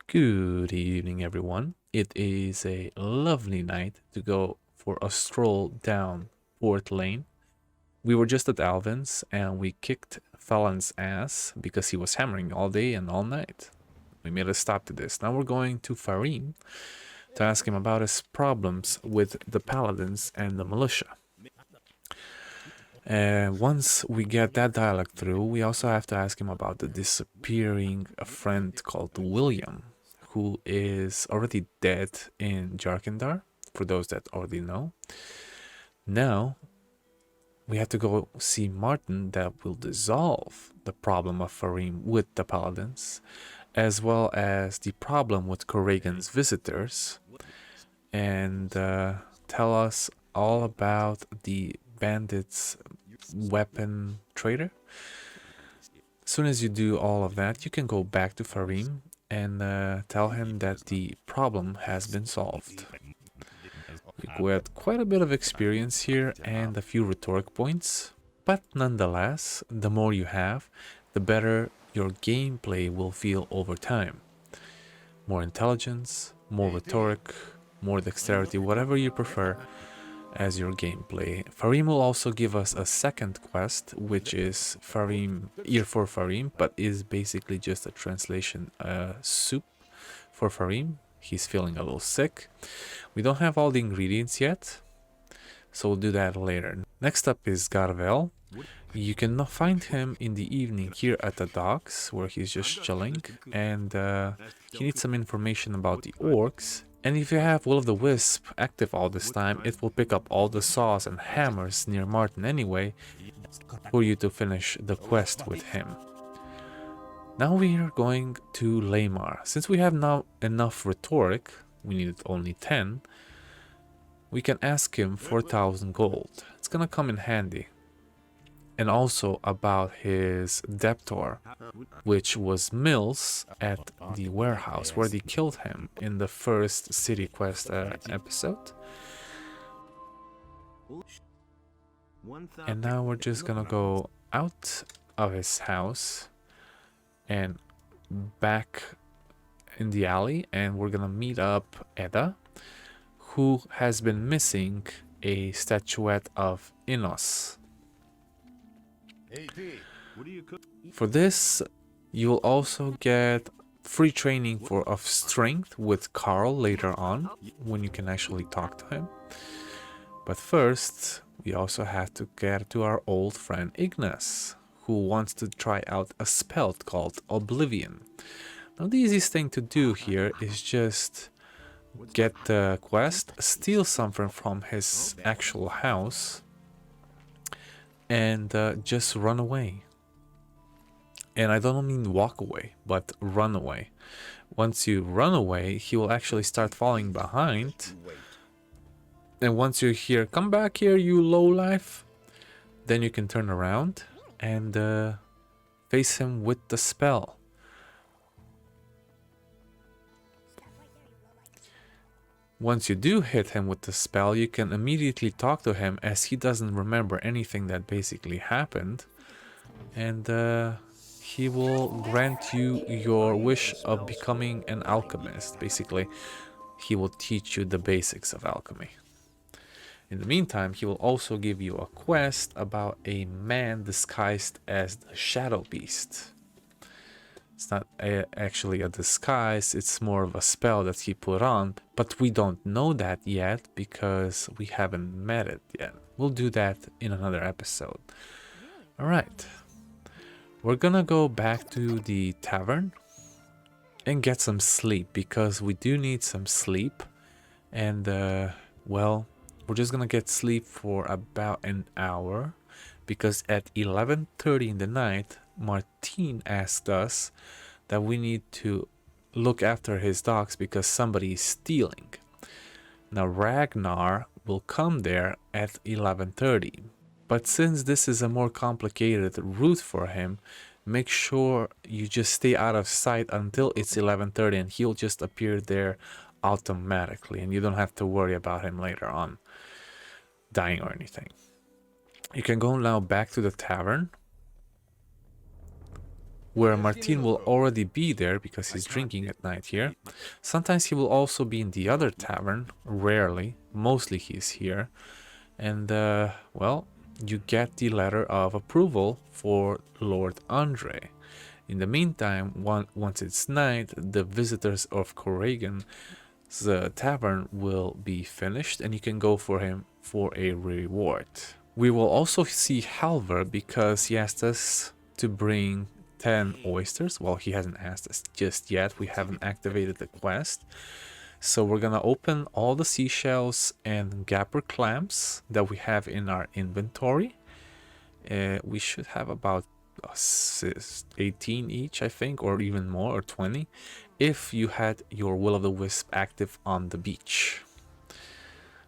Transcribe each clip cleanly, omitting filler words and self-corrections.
Good evening, everyone. It is a lovely night to go for a stroll down Port Lane. We were just at Alvin's and we kicked Fallon's ass because he was hammering all day and all night. We made a stop to this. Now we're going to Fareem to ask him about his problems with the paladins and the militia. And once we get that dialogue through, we also have to ask him about the disappearing friend called William, who is already dead in Jarkandar, for those that already know. Now, we have to go see Martin that will dissolve the problem of Fareem with the paladins, as well as the problem with Koragon's visitors, and tell us all about the bandits' weapon trader. As soon as you do all of that, you can go back to Fareem and tell him that the problem has been solved. We had quite a bit of experience here and a few rhetoric points, but nonetheless, the more you have, the better your gameplay will feel over time. More intelligence, more rhetoric, more dexterity, whatever you prefer as your gameplay. Fareem will also give us a second quest, which is Fareem, Ear for Fareem, but is basically just a translation soup for Fareem. He's feeling a little sick. We don't have all the ingredients yet, so we'll do that later. Next up is Garvel. You can find him in the evening here at the docks, where he's just chilling, and he needs some information about the orcs. And if you have Will of the Wisp active all this time, it will pick up all the saws and hammers near Martin anyway, for you to finish the quest with him. Now we are going to Leimar. Since we have now enough rhetoric, we needed only 10, we can ask him for 1,000 gold. It's gonna come in handy. And also about his debtor, which was Mills at the warehouse where they killed him in the first city quest episode. And now we're just gonna go out of his house and back in the alley, and we're gonna meet up Edda, who has been missing a statuette of Innos. For this, you will also get free training of strength with Carl later on, when you can actually talk to him. But first, we also have to get to our old friend Ignace, who wants to try out a spell called Oblivion. Now, the easiest thing to do here is just get the quest, steal something from his actual house, and just run away. And I don't mean walk away, but run away. Once you run away, he will actually start falling behind. And once you hear, "Come back here, you lowlife," then you can turn around and face him with the spell. Once you do hit him with the spell, you can immediately talk to him, as he doesn't remember anything that basically happened. And he will grant you your wish of becoming an alchemist. Basically, he will teach you the basics of alchemy. In the meantime, he will also give you a quest about a man disguised as the Shadow Beast. It's not actually a disguise, it's more of a spell that he put on, but we don't know that yet because we haven't met it yet. We'll do that in another episode. Alright, we're gonna go back to the tavern and get some sleep, because we do need some sleep. And well, we're just gonna get sleep for about an hour, because at 11:30 in the night, Martine asked us that we need to look after his dogs because somebody is stealing. Now Ragnar will come there at 11:30, but since this is a more complicated route for him, make sure you just stay out of sight until it's 11:30, and he'll just appear there automatically, and you don't have to worry about him later on dying or anything. You can go now back to the tavern where Martin will already be there because he's drinking at night here. Sometimes he will also be in the other tavern, rarely, mostly he's here. And well, you get the letter of approval for Lord Andre. In the meantime, once it's night, the visitors of Koragona, the tavern will be finished and you can go for him for a reward. We will also see Halvar because he asked us to bring 10 oysters. Well, he hasn't asked us just yet. We haven't activated the quest. So we're gonna open all the seashells and gapper clams that we have in our inventory. We should have about 18 each, I think, or even more, or 20, if you had your Will of the Wisp active on the beach.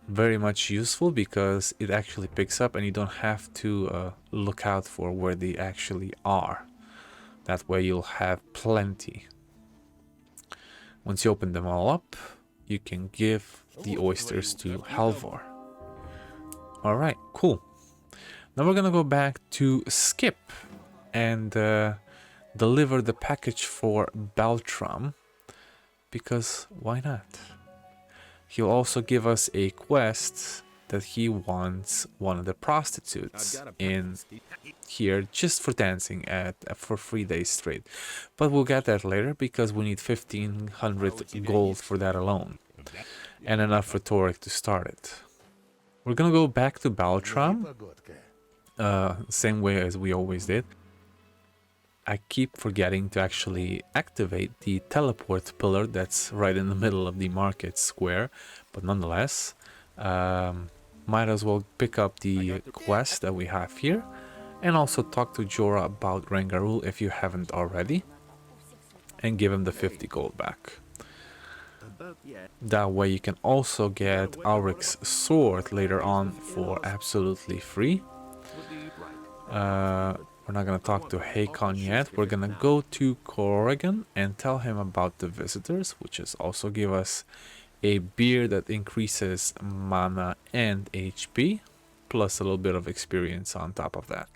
Very much useful because it actually picks up and you don't have to look out for where they actually are. That way you'll have plenty. Once you open them all up, you can give the oysters to Halvar. Alright, cool. Now we're gonna go back to Skip and deliver the package for Beltram, because why not? He'll also give us a quest that he wants one of the prostitutes in here just for dancing for 3 days straight. But we'll get that later because we need 1500 gold for that alone and enough rhetoric to start it. We're gonna go back to Beltram, same way as we always did. I keep forgetting to actually activate the teleport pillar that's right in the middle of the market square, but nonetheless, might as well pick up the quest that we have here and also talk to Jorah about Rangarul if you haven't already and give him the 50 gold back. That way you can also get Auric's sword later on for absolutely free. We're not going to talk to Hakon yet. We're going to go to Koragona and tell him about the visitors, which is also give us a beer that increases mana and HP, plus a little bit of experience on top of that.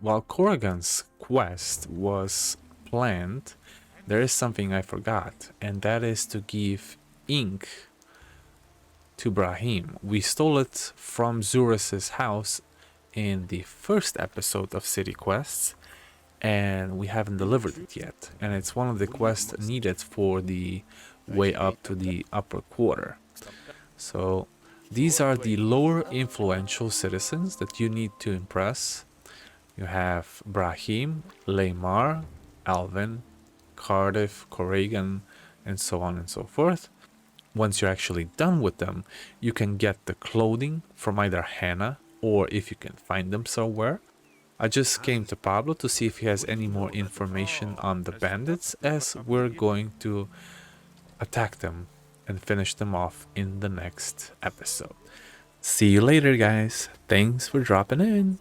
While Koragon's quest was planned, there is something I forgot, and that is to give ink to Brahim. We stole it from Zuras's house in the first episode of City Quests, and we haven't delivered it yet. And it's one of the quests needed for the way up to the upper quarter. So these are the lower influential citizens that you need to impress. You have Brahim, Leimar, Alvin, Cardiff, Koragona, and so on and so forth. Once you're actually done with them, you can get the clothing from either Hannah or if you can find them somewhere. I just came to Pablo to see if he has any more information on the bandits, as we're going to attack them and finish them off in the next episode. See you later, guys. Thanks for dropping in.